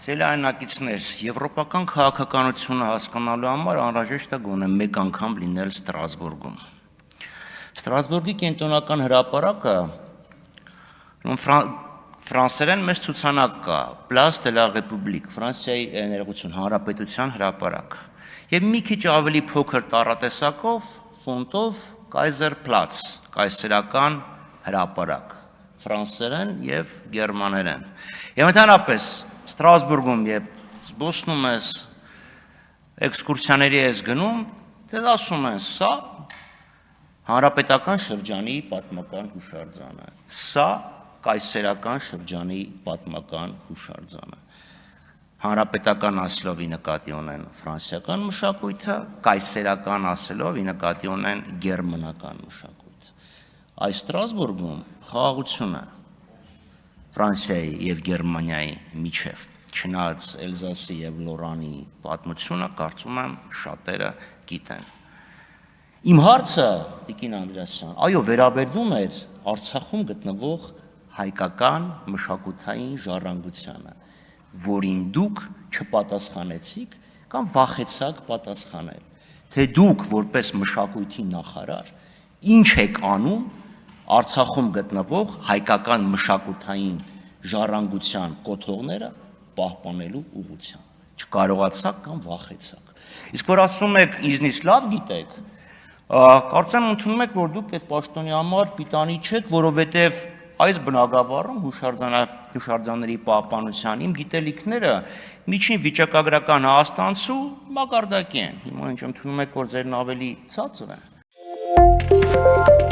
Սելայնակիցներ, եվրոպական քաղաքականությունը հասկանալու համար անհրաժեշտ է գոնե մեկ անգամ լինել Ստրասբուրգում։ Ստրասբուրգի կենտրոնական հրապարակը ֆրանսերեն մեծ ցուցանակ կա, Place de la République, Ֆրանսիայի ներողություն, Հանրապետության հրապարակ։ Եվ մի քիչ ավելի փոքր տառատեսակով, ֆոնտով Kaiserplatz, կայսերական հրապարակ, ֆրանսերեն եւ գերմաներեն։ Եվ ընդհանրապես Ստրասբուրգում երբ զբոսնում ես էքսկուրսիաների ես գնում, դες ասում են, սա հանրապետական շրջանի պատմական հուշարձանը, սա կայսերական շրջանի պատմական հուշարձանը։ Հանրապետական ասելով ի նկատի ունեն ֆրանսիական մշակույթը, կայսերական ասելով ի նկատի ունեն գերմանական մշակույթը։ Այս Ստրասբուրգում խաղաղությունը Ֆրանսիայի եւ Գերմանիայի միջև, չնայած Էլզասի եւ Լորանի պատմությունը, կարծում եմ շատերը գիտեն։ Իմ հարցը, Տիկին Անդրեասյան, այո, վերաբերվում էր Արցախում գտնվող հայկական մշակութային ժառանգությանը, որին դուք չպատասխանեցիք կամ վախեցաք պատասխանել, թե դուք որպես մշակույթի նախարար ինչ եք անում Արցախում գտնվող հայկական մշակութային ժառանգության կոթողները պահպանելու ուղղությամբ։ Չկարողացաք կամ վախեցաք։ Իսկ որ ասում եք ինձնից լավ գիտեք, կարծեմ ընդունում եք, որ դուք այս պաշտոնի համար պիտանի չեք, որովհետև այս բնագավառում հուշարձանների պահպանության իմ գիտելիքները միջին վիճակագրական հաստանցու մակարդակի են։ Հիմա ինչ ընդունում եք, որ ձերն ավելի ցածր են։